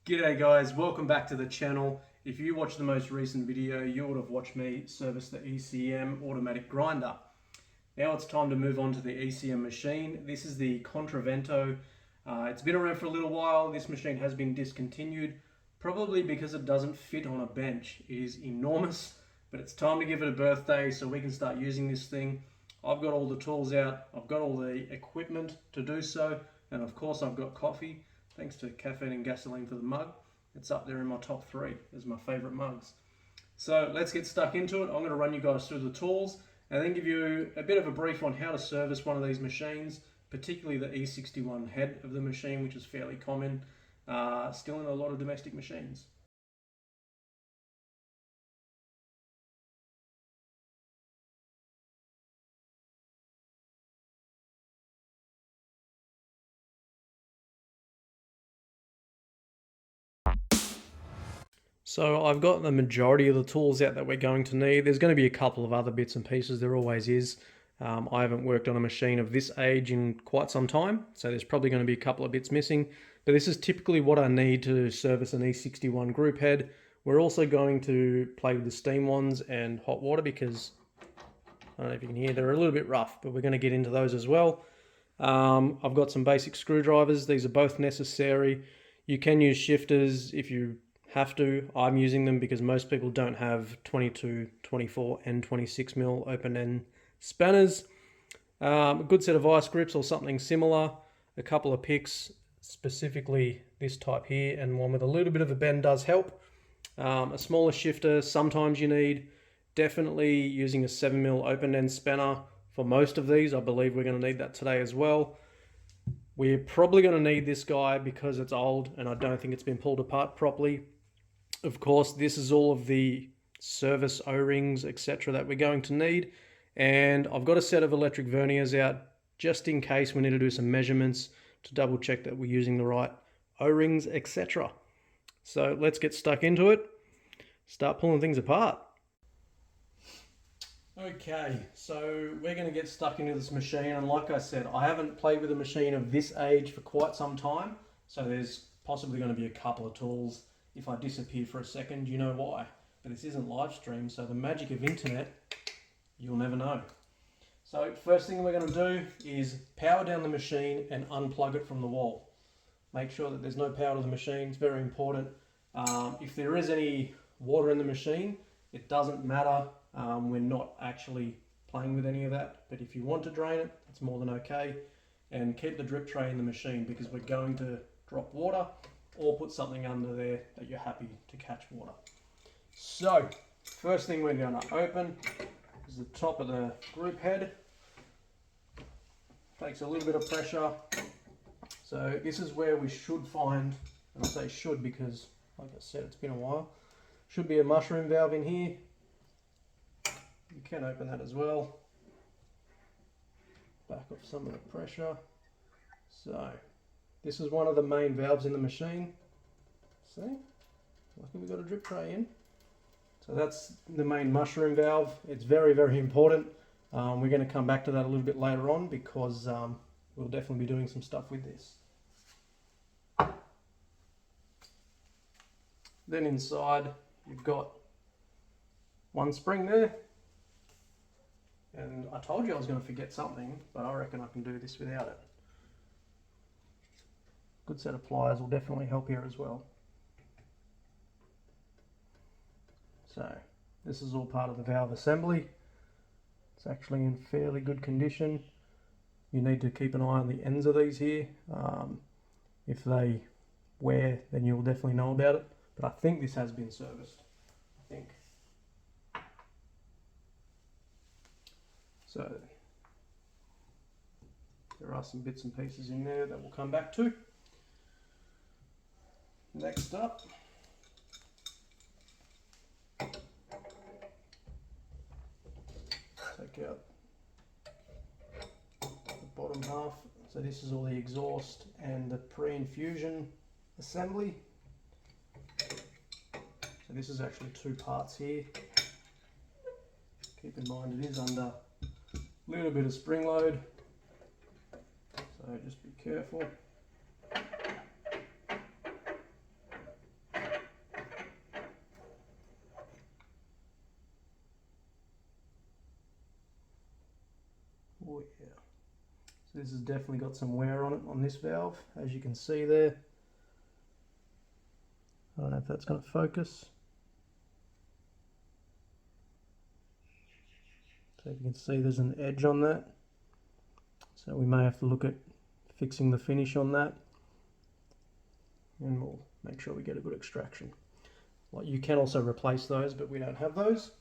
G'day guys, welcome back to the channel. If you watched the most recent video, you would have watched me service the ECM automatic grinder. Now it's time to move on to the ECM machine. This is the Controvento. It's been around for a little while. This machine has been discontinued, probably because it doesn't fit on a bench. It is enormous, but it's time to give it a birthday so we can start using this thing. I've got all the tools out, I've got all the equipment to do so, and of course I've got coffee. Thanks to Caffeine and Gasoline for the mug. It's up there in my top 3 as my favourite mugs. So let's get stuck into it. I'm going to run you guys through the tools and then give you a bit of a brief on how to service one of these machines, particularly the E61 head of the machine, which is fairly common, still in a lot of domestic machines. So I've got the majority of the tools out that we're going to need. There's going to be a couple of other bits and pieces, there always is. I haven't worked on a machine of this age in quite some time, so there's probably going to be a couple of bits missing. But this is typically what I need to service an E61 group head. We're also going to play with the steam ones and hot water because, I don't know if you can hear, they're a little bit rough, but we're going to get into those as well. I've got some basic screwdrivers. These are both necessary. You can use shifters if you have to. I'm using them because most people don't have 22, 24 and 26 mil open end spanners. A good set of vice grips or something similar, a couple of picks, specifically this type here, and one with a little bit of a bend does help. A smaller shifter sometimes you need. Definitely using a 7 mil open end spanner for most of these. I believe we're going to need that today as well. We're probably going to need this guy because it's old and I don't think it's been pulled apart properly. Of course, this is all of the service O-rings, etc. that we're going to need. And I've got a set of electric verniers out just in case we need to do some measurements to double check that we're using the right O-rings, etc. So let's get stuck into it. Start pulling things apart. Okay, so we're going to get stuck into this machine, and like I said, I haven't played with a machine of this age for quite some time, so there's possibly going to be a couple of tools. If I disappear for a second, you know why. But this isn't live stream, so the magic of internet, you'll never know. So first thing we're going to do is power down the machine and unplug it from the wall. Make sure that there's no power to the machine, it's very important. If there is any water in the machine, it doesn't matter. We're not actually playing with any of that, but if you want to drain it, it's more than okay. And keep the drip tray in the machine because we're going to drop water or put something under there that you're happy to catch water. So, first thing we're going to open is the top of the group head. Takes a little bit of pressure. So this is where we should find, and I say should because, like I said, it's been a while, should be a mushroom valve in here. You can open that as well. Back off some of the pressure. So, this is one of the main valves in the machine. See? Lucky we got a drip tray in. So that's the main mushroom valve. It's very, very important. We're going to come back to that a little bit later on because we'll definitely be doing some stuff with this. Then inside you've got one spring there. And I told you I was going to forget something, but I reckon I can do this without it. Good set of pliers will definitely help here as well. So this is all part of the valve assembly. It's actually in fairly good condition. You need to keep an eye on the ends of these here. If they wear, then you'll definitely know about it. But I think this has been serviced. I think. So there are some bits and pieces in there that we'll come back to. Next up, take out the bottom half. So this is all the exhaust and the pre-infusion assembly. So this is actually 2 parts here. Keep in mind it is under a little bit of spring load, so just be careful. Oh yeah. So this has definitely got some wear on it on this valve, as you can see there. I don't know if that's going to focus. So you can see there's an edge on that. So we may have to look at fixing the finish on that. And we'll make sure we get a good extraction. Well, you can also replace those, but we don't have those.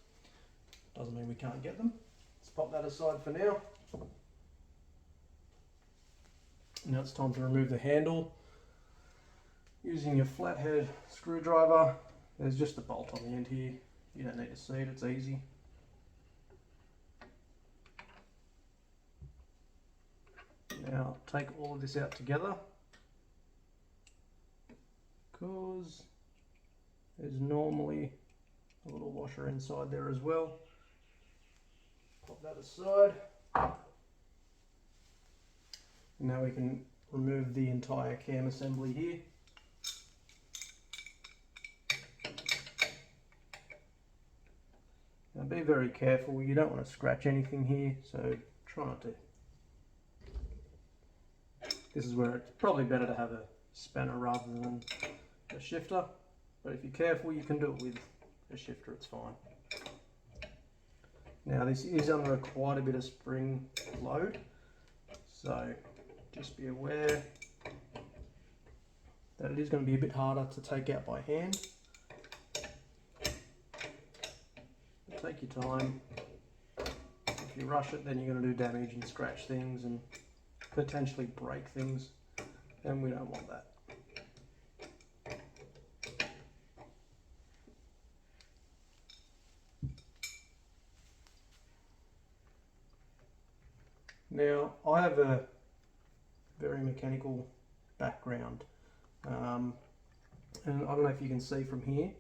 Doesn't mean we can't get them. Let's pop that aside for now. Now it's time to remove the handle. Using your flathead screwdriver, there's just a bolt on the end here. You don't need to see it, it's easy. Now take all of this out together, because there's normally a little washer inside there as well. Pop that aside. Now we can remove the entire cam assembly here. Now be very careful, you don't want to scratch anything here, so try not to. This is where it's probably better to have a spanner rather than a shifter, but if you're careful you can do it with a shifter, it's fine. Now this is under quite a bit of spring load, so just be aware that it is going to be a bit harder to take out by hand. Take your time. If you rush it, then you're going to do damage and scratch things and potentially break things, and we don't want that. Now I have a very mechanical background, and I don't know if you can see from here,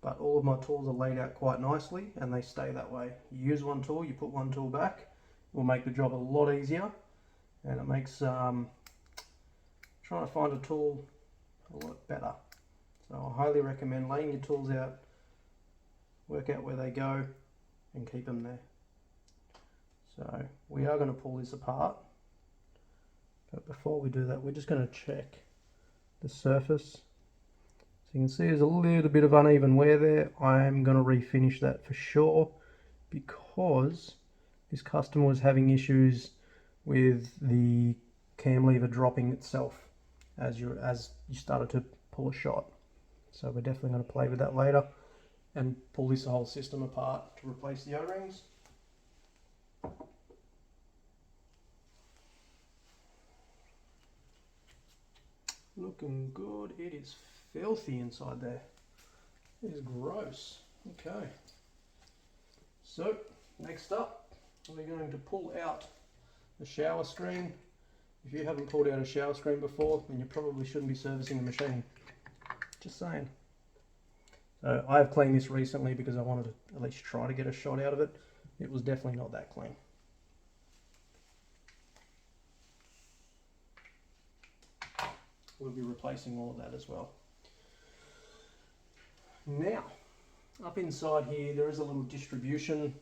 but all of my tools are laid out quite nicely and they stay that way. You use one tool, you put one tool back, it will make the job a lot easier, and it makes trying to find a tool a lot better. So I highly recommend laying your tools out, work out where they go and keep them there. So we are going to pull this apart, but before we do that we're just going to check the surface. So you can see there's a little bit of uneven wear there. I'm going to refinish that for sure, because this customer was having issues with the cam lever dropping itself as you started to pull a shot. So we're definitely going to play with that later and pull this whole system apart to replace the O-rings. Looking good. It is filthy inside there. It is gross. Okay. So next up, we're going to pull out the shower screen. If you haven't pulled out a shower screen before, then you probably shouldn't be servicing the machine. Just saying. So I've cleaned this recently because I wanted to at least try to get a shot out of it. It was definitely not that clean. We'll be replacing all of that as well. Now, up inside here there is a little distribution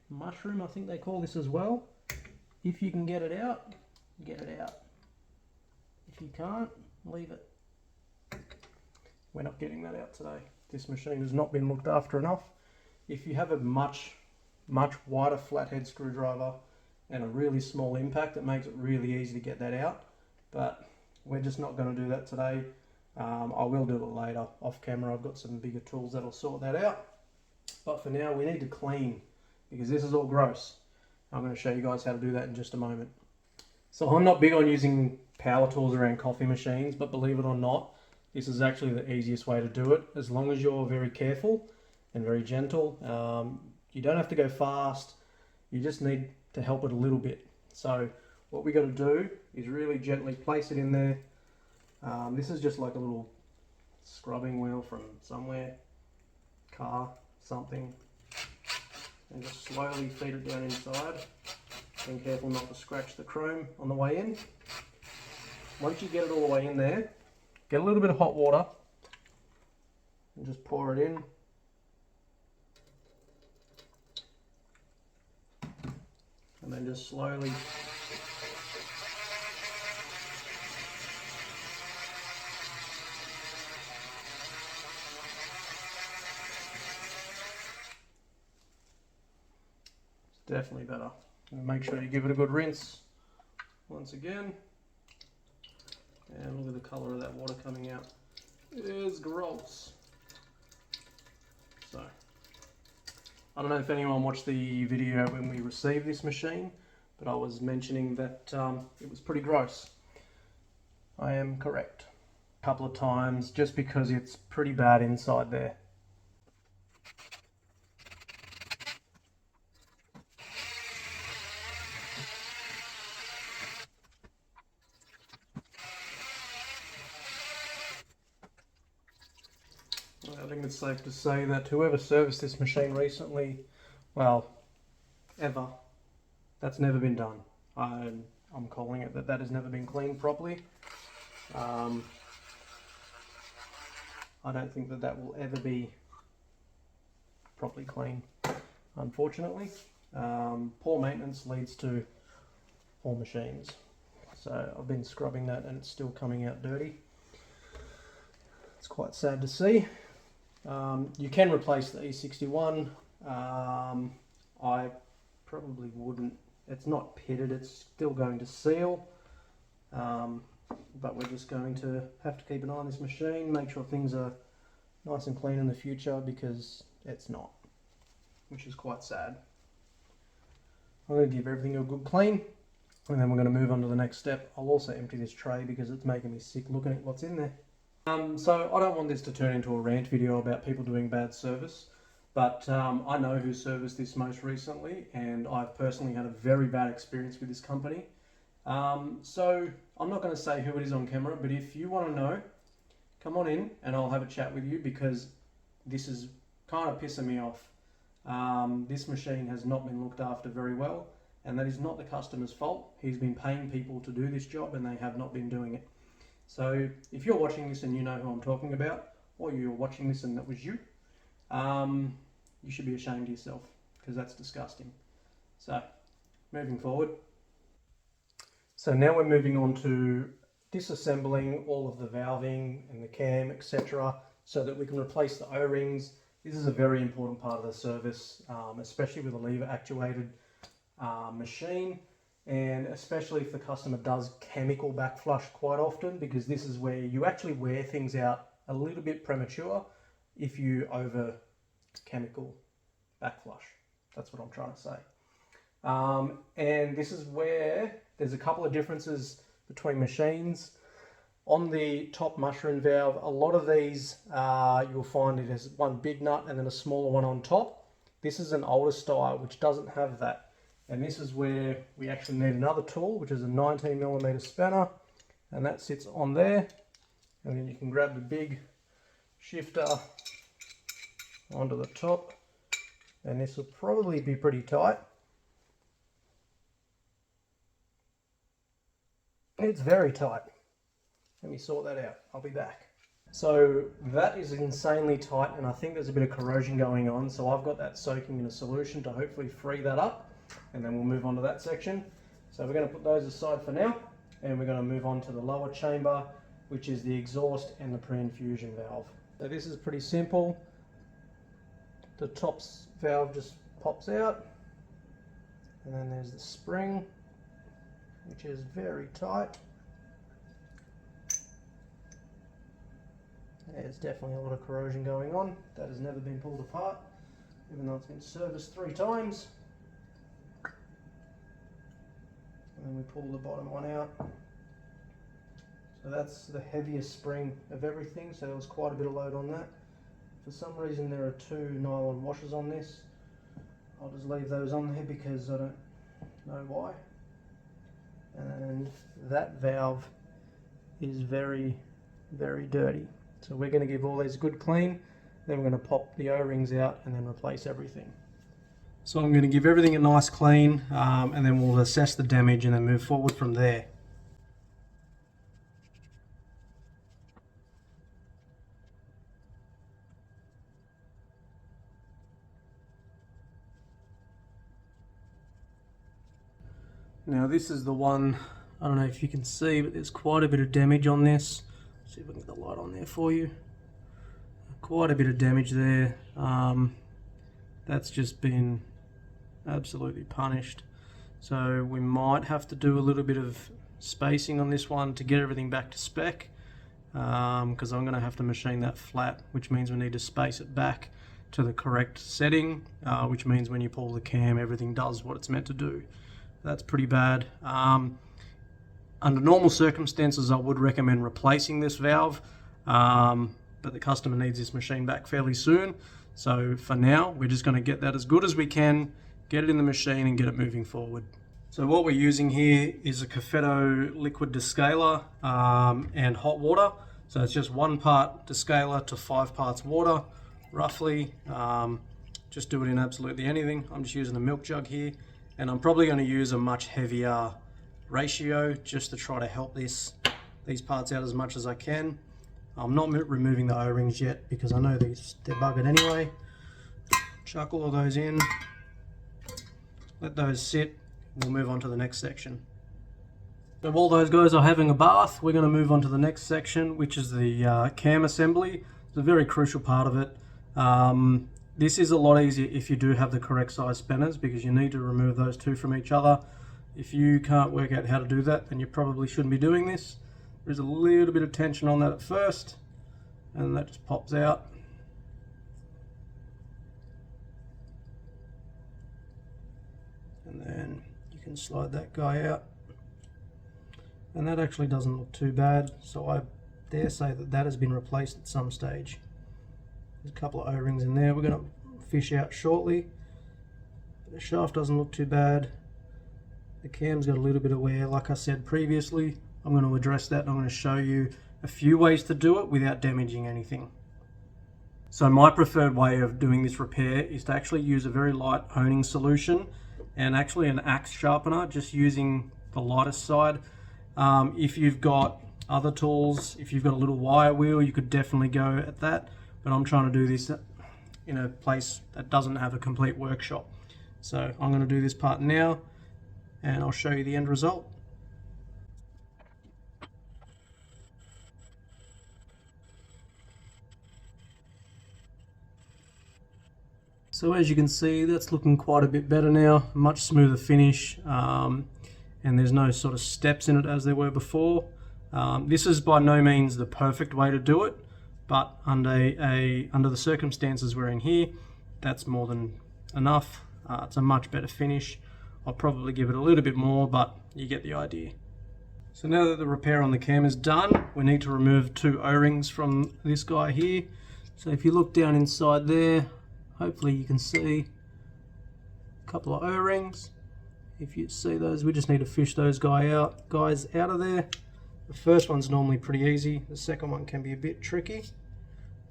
mushroom, I think they call this as well. If you can get it out, get it out. If you can't, leave it. We're not getting that out today. This machine has not been looked after enough. If you have a much wider flathead screwdriver and a really small impact, it makes it really easy to get that out, but we're just not going to do that today. I will do it later off camera. I've got some bigger tools that'll sort that out, but for now we need to clean because this is all gross. I'm going to show you guys how to do that in just a moment. So I'm not big on using power tools around coffee machines, but believe it or not, this is actually the easiest way to do it, as long as you're very careful and very gentle. You don't have to go fast, you just need to help it a little bit. So what we got to do is really gently place it in there. This is just like a little scrubbing wheel from somewhere, car, something, and just slowly feed it down inside. Being careful not to scratch the chrome on the way in. Once you get it all the way in there, get a little bit of hot water and just pour it in. and then just slowly definitely better. And make sure you give it a good rinse once again. And look at the colour of that water coming out. It's gross. So, I don't know if anyone watched the video when we received this machine, but I was mentioning that it was pretty gross. I am correct. A couple of times, just because it's pretty bad inside there. I think it's safe to say that whoever serviced this machine recently, well, ever, that's never been done. I'm calling it that has never been cleaned properly. I don't think that will ever be properly cleaned, unfortunately. Poor maintenance leads to poor machines. So I've been scrubbing that and it's still coming out dirty. It's quite sad to see. You can replace the E61. I probably wouldn't. It's not pitted, it's still going to seal. But we're just going to have to keep an eye on this machine, make sure things are nice and clean in the future, because it's not, which is quite sad. I'm going to give everything a good clean, and then we're going to move on to the next step. I'll also empty this tray because it's making me sick looking at what's in there. So I don't want this to turn into a rant video about people doing bad service, but I know who serviced this most recently, and I've personally had a very bad experience with this company. So I'm not going to say who it is on camera, but if you want to know, come on in and I'll have a chat with you, because this is kind of pissing me off. This machine has not been looked after very well, and that is not the customer's fault. He's been paying people to do this job and they have not been doing it. So if you're watching this and you know who I'm talking about, or you're watching this and that was you, you should be ashamed of yourself, because that's disgusting. So moving forward. So now we're moving on to disassembling all of the valving and the cam, etc., so that we can replace the O-rings. This is a very important part of the service, especially with a lever actuated machine, and especially if the customer does chemical backflush quite often, because this is where you actually wear things out a little bit premature if you over chemical backflush. That's what I'm trying to say. And this is where there's a couple of differences between machines. On the top mushroom valve, a lot of these you'll find it has one big nut and then a smaller one on top. This is an older style which doesn't have that. And this is where we actually need another tool, which is a 19mm spanner, and that sits on there. And then you can grab the big shifter onto the top, and this will probably be pretty tight. It's very tight. Let me sort that out. I'll be back. So that is insanely tight, and I think there's a bit of corrosion going on. So I've got that soaking in a solution to hopefully free that up, and then we'll move on to that section. So we're going to put those aside for now, and we're going to move on to the lower chamber, which is the exhaust and the pre-infusion valve. So this is pretty simple. The top valve just pops out, and then there's the spring, which is very tight. There's definitely a lot of corrosion going on. That has never been pulled apart, even though it's been serviced 3 times. And then we pull the bottom one out. So that's the heaviest spring of everything, so there was quite a bit of load on that. For some reason there are 2 nylon washers on this. I'll just leave those on there because I don't know why. And that valve is very, very dirty. So we're going to give all these a good clean, then we're going to pop the O-rings out and then replace everything. So I'm going to give everything a nice clean, and then we'll assess the damage and then move forward from there. Now this is the one, I don't know if you can see, but there's quite a bit of damage on this. Let's see if I can get the light on there for you. Quite a bit of damage there. That's just been absolutely punished. So we might have to do a little bit of spacing on this one to get everything back to spec, because I'm going to have to machine that flat, which means we need to space it back to the correct setting, which means when you pull the cam, everything does what it's meant to do. That's pretty bad. Under normal circumstances, I would recommend replacing this valve, but the customer needs this machine back fairly soon. So for now, we're just going to get that as good as we can, get it in the machine and get it moving forward. So what we're using here is a Controvento liquid descaler and hot water. So it's just 1 part descaler to 5 parts water, roughly. Just do it in absolutely anything. I'm just using a milk jug here, and I'm probably going to use a much heavier ratio just to try to help these parts out as much as I can. I'm not removing the O-rings yet because I know they're buggered anyway. Chuck all of those in, let those sit, we'll move on to the next section. So while those guys are having a bath, we're going to move on to the next section, which is the cam assembly. It's a very crucial part of it. This is a lot easier if you do have the correct size spanners, because you need to remove those two from each other. If you can't work out how to do that, then you probably shouldn't be doing this. There's a little bit of tension on that at first, and that just pops out. And then you can slide that guy out. And that actually doesn't look too bad, so I dare say that that has been replaced at some stage. There's a couple of O-rings in there we're going to fish out shortly. The shaft doesn't look too bad. The cam's got a little bit of wear, like I said previously. I'm going to address that, and I'm going to show you a few ways to do it without damaging anything. So my preferred way of doing this repair is to actually use a very light honing solution and actually an axe sharpener, just using the lightest side. If you've got other tools, if you've got a little wire wheel, you could definitely go at that, but I'm trying to do this in a place that doesn't have a complete workshop. So I'm going to do this part now, and I'll show you the end result. So as you can see, that's looking quite a bit better now, much smoother finish, and there's no sort of steps in it as there were before. This is by no means the perfect way to do it, but under the circumstances we're in here, that's more than enough. It's a much better finish. I'll probably give it a little bit more, but you get the idea. So now that the repair on the cam is done, we need to remove 2 O-rings from this guy here. So if you look down inside there, hopefully you can see a couple of O-rings. If you see those, we just need to fish those guys out of there. The first one's normally pretty easy. The second one can be a bit tricky.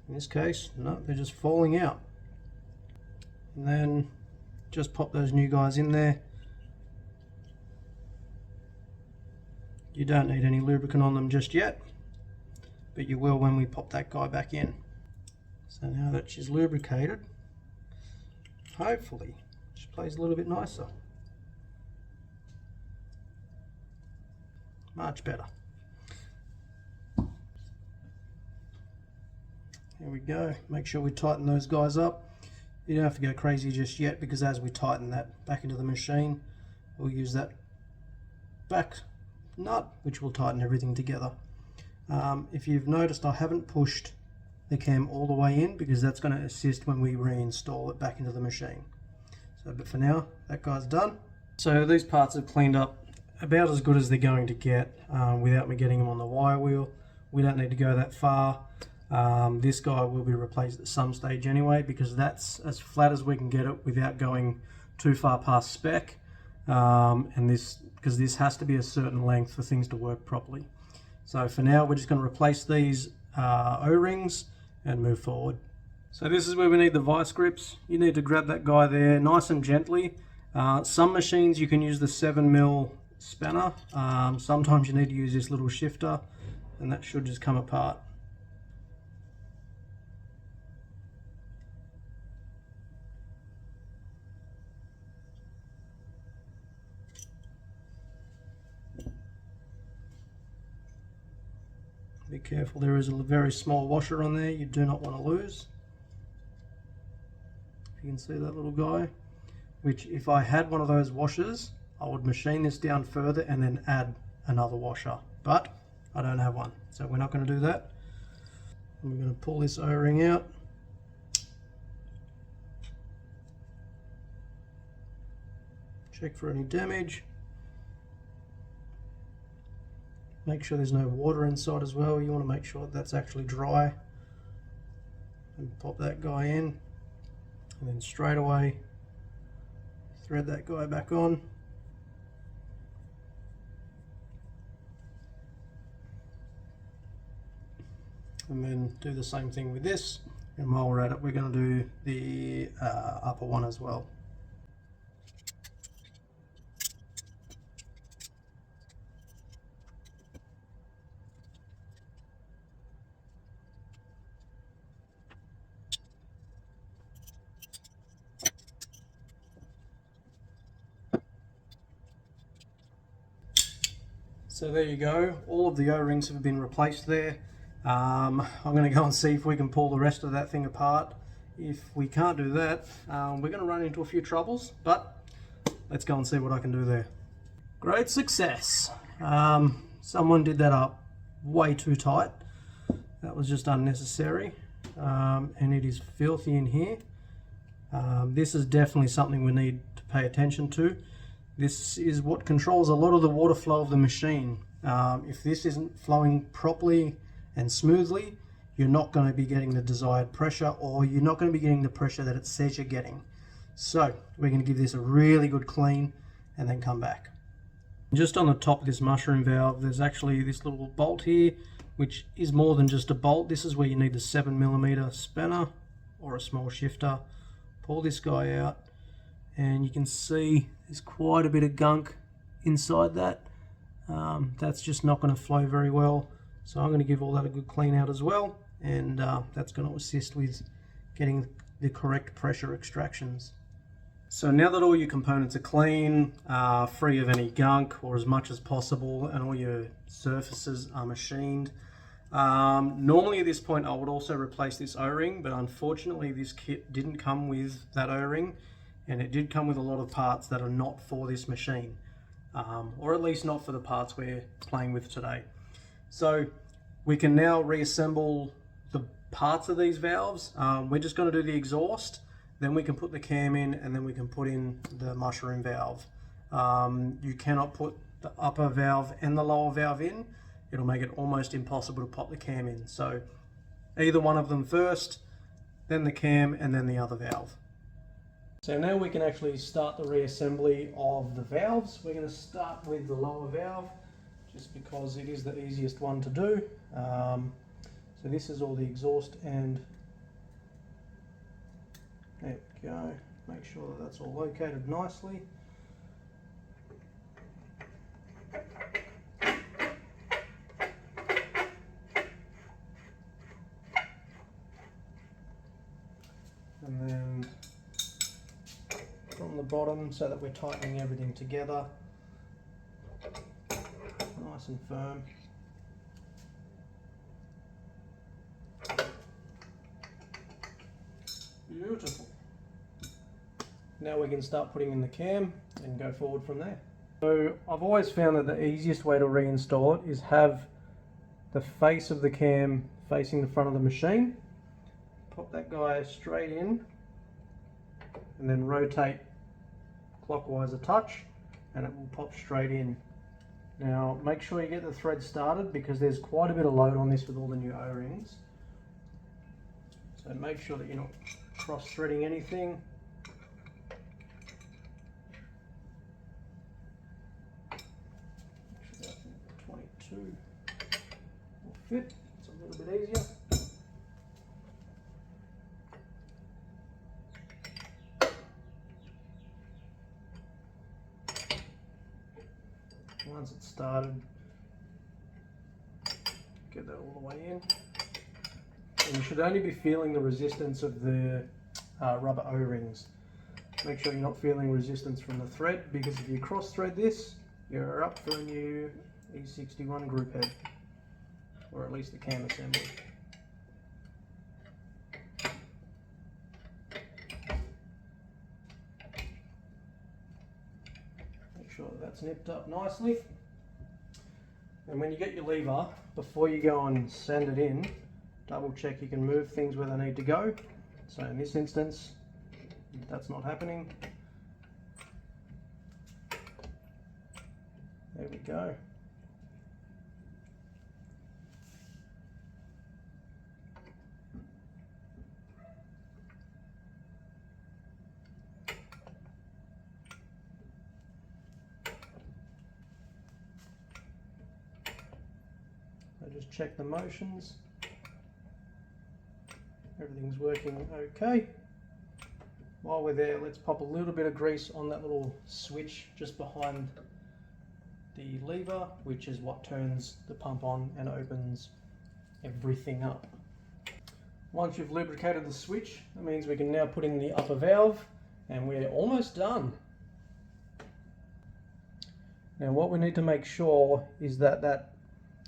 In this case, no, they're just falling out. And then just pop those new guys in there. You don't need any lubricant on them just yet, but you will when we pop that guy back in. So now that she's lubricated, hopefully she plays a little bit nicer. Much better. Here we go. Make sure we tighten those guys up. You don't have to go crazy just yet, because as we tighten that back into the machine, we'll use that back nut, which will tighten everything together. If you've noticed, I haven't pushed the cam all the way in, because that's going to assist when we reinstall it back into the machine. So, but for now, that guy's done. So these parts are cleaned up about as good as they're going to get without me getting them on the wire wheel. We don't need to go that far. This guy will be replaced at some stage anyway, because that's as flat as we can get it without going too far past spec. And because this has to be a certain length for things to work properly. So for now, we're just going to replace these O-rings and move forward. So this is where we need the vice grips. You need to grab that guy there nice and gently. Some machines you can use the 7mm spanner. Sometimes you need to use this little shifter, and that should just come apart. Be careful, there is a very small washer on there you do not want to lose. If you can see that little guy, which if I had one of those washers, I would machine this down further and then add another washer, but I don't have one, so we're not going to do that. And we're going to pull this O-ring out. Check for any damage. Make sure there's no water inside as well. You want to make sure that's actually dry. And pop that guy in. And then straight away thread that guy back on. And then do the same thing with this. And while we're at it, we're going to do the upper one as well. So there you go, all of the O-rings have been replaced there. I'm going to go and see if we can pull the rest of that thing apart. If we can't do that, we're going to run into a few troubles, but let's go and see what I can do there. Great success. Someone did that up way too tight. That was just unnecessary, and it is filthy in here. This is definitely something we need to pay attention to. This is what controls a lot of the water flow of the machine. If this isn't flowing properly and smoothly, you're not going to be getting the desired pressure, or you're not going to be getting the pressure that it says you're getting. So we're going to give this a really good clean and then come back. Just on the top of this mushroom valve, there's actually this little bolt here, which is more than just a bolt. This is where you need the 7mm spanner or a small shifter. Pull this guy out, and you can see there's quite a bit of gunk inside that. That's just not going to flow very well, so I'm going to give all that a good clean out as well, and that's going to assist with getting the correct pressure extractions. So now that all your components are clean, free of any gunk or as much as possible, and all your surfaces are machined, normally at this point I would also replace this O-ring, but unfortunately this kit didn't come with that O-ring. And it did come with a lot of parts that are not for this machine, or at least not for the parts we're playing with today. So we can now reassemble the parts of these valves. We're just going to do the exhaust, then we can put the cam in, and then we can put in the mushroom valve. You cannot put the upper valve and the lower valve in. It'll make it almost impossible to pop the cam in. So either one of them first, then the cam, and then the other valve. So now we can actually start the reassembly of the valves. We're going to start with the lower valve, just because it is the easiest one to do. So this is all the exhaust, and there we go. Make sure that that's all located nicely. And then from the bottom, so that we're tightening everything together nice and firm. Beautiful. Now we can start putting in the cam and go forward from there. So I've always found that the easiest way to reinstall it is have the face of the cam facing the front of the machine. Pop that guy straight in and then rotate clockwise a touch and it will pop straight in. Now make sure you get the thread started, because there's quite a bit of load on this with all the new O-rings. So make sure that you're not cross-threading anything. Make sure that 22 will fit. It's a little bit easier. Once it's started, get that all the way in. And you should only be feeling the resistance of the rubber O-rings. Make sure you're not feeling resistance from the thread, because if you cross thread this, you're up for a new E61 group head. or at least the cam assembly. Make sure that that's nipped up nicely. And when you get your lever, before you go and sand it in, double check you can move things where they need to go. So in this instance, that's not happening. There we go. I just check the motions. Everything's working okay. While we're there, let's pop a little bit of grease on that little switch just behind the lever, which is what turns the pump on and opens everything up. Once you've lubricated the switch, that means we can now put in the upper valve, and we're almost done. Now what we need to make sure is that that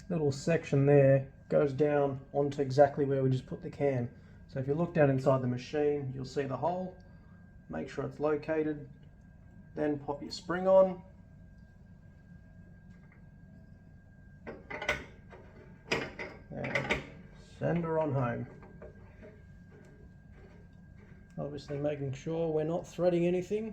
little section there goes down onto exactly where we just put the cam. So if you look down inside the machine, you'll see the hole. Make sure it's located, then pop your spring on. And send her on home. Obviously making sure we're not threading anything.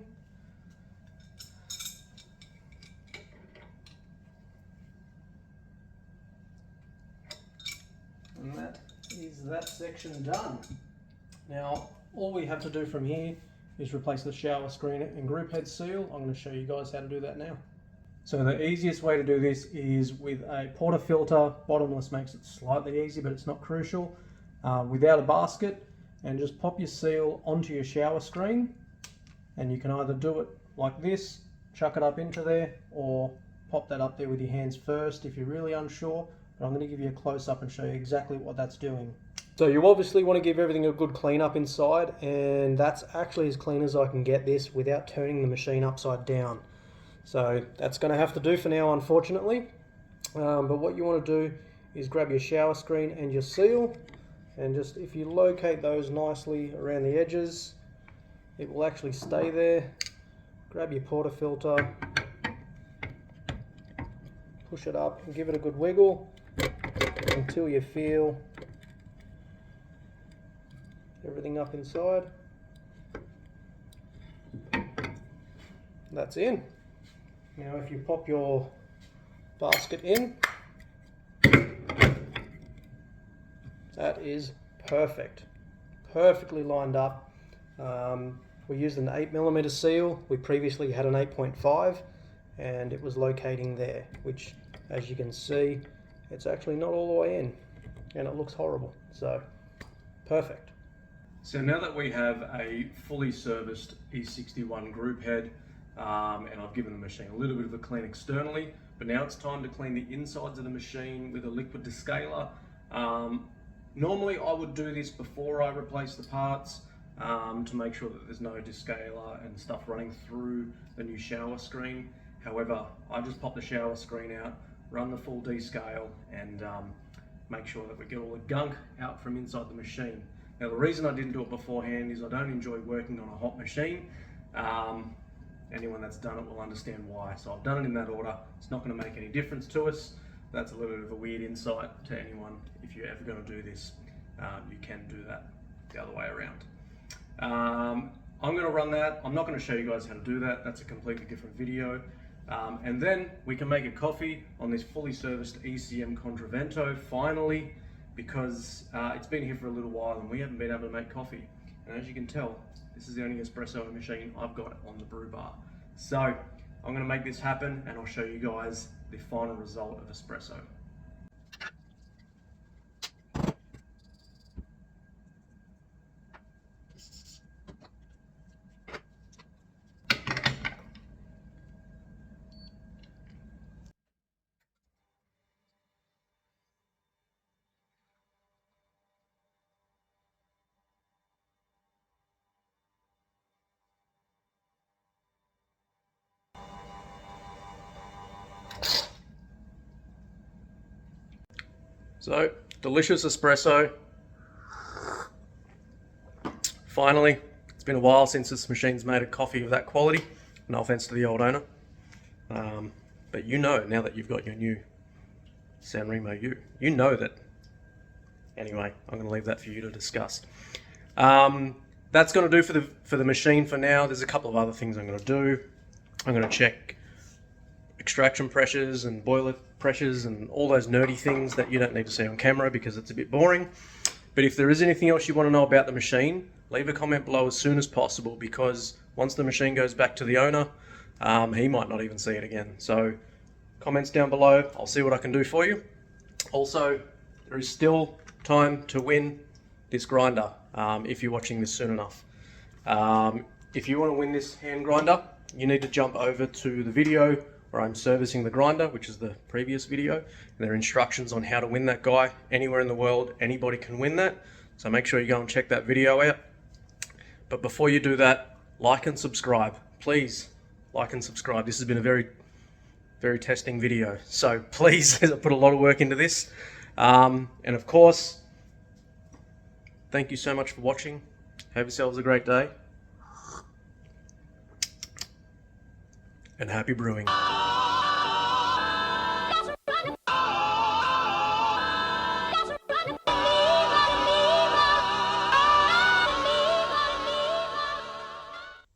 And that is that section done. Now, all we have to do from here is replace the shower screen and group head seal. I'm going to show you guys how to do that now. So the easiest way to do this is with a portafilter. Bottomless makes it slightly easy, but it's not crucial. Without a basket, and just pop your seal onto your shower screen. And you can either do it like this, chuck it up into there, or pop that up there with your hands first if you're really unsure. But I'm going to give you a close-up and show you exactly what that's doing. So you obviously want to give everything a good clean up inside, and that's actually as clean as I can get this without turning the machine upside down. So that's going to have to do for now, unfortunately. But what you want to do is grab your shower screen and your seal, and just if you locate those nicely around the edges, it will actually stay there. Grab your portafilter, push it up and give it a good wiggle until you feel everything up inside. That's in. Now if you pop your basket in, that is perfect. Perfectly lined up. We used an 8mm seal. We previously had an 8.5 and it was locating there, which as you can see, it's actually not all the way in and it looks horrible. So perfect. So now that we have a fully serviced E61 group head, and I've given the machine a little bit of a clean externally, but now it's time to clean the insides of the machine with a liquid descaler. Normally I would do this before I replace the parts to make sure that there's no descaler and stuff running through the new shower screen. However, I just pop the shower screen out, run the full descale, and make sure that we get all the gunk out from inside the machine. Now the reason I didn't do it beforehand is I don't enjoy working on a hot machine. Anyone that's done it will understand why. So I've done it in that order. It's not going to make any difference to us. That's a little bit of a weird insight to anyone. If you're ever going to do this, you can do that the other way around. I'm going to run that. I'm not going to show you guys how to do that. That's a completely different video. And then we can make a coffee on this fully serviced ECM Controvento finally, because it's been here for a little while and we haven't been able to make coffee. And as you can tell, this is the only espresso machine I've got on the brew bar. So I'm going to make this happen and I'll show you guys the final result of espresso. So, delicious espresso. Finally, it's been a while since this machine's made a coffee of that quality. No offense to the old owner. But you know, now that you've got your new San Remo, you know that. Anyway, I'm going to leave that for you to discuss. That's going to do for the machine for now. There's a couple of other things I'm going to do. I'm going to check extraction pressures and boiler pressures and all those nerdy things that you don't need to see on camera because it's a bit boring. But if there is anything else you want to know about the machine, leave a comment below as soon as possible, because once the machine goes back to the owner, he might not even see it again. So comments down below, I'll see what I can do for you. Also, there is still time to win this grinder if you're watching this soon enough. If you want to win this hand grinder, you need to jump over to the video where I'm servicing the grinder, which is the previous video, and there are instructions on how to win that guy. Anywhere in the world, anybody can win that, so make sure you go and check that video out. But before you do that, like and subscribe. Please like and subscribe. This has been a very, very testing video, so please, I put a lot of work into this. And of course, thank you so much for watching. Have yourselves a great day. And happy brewing.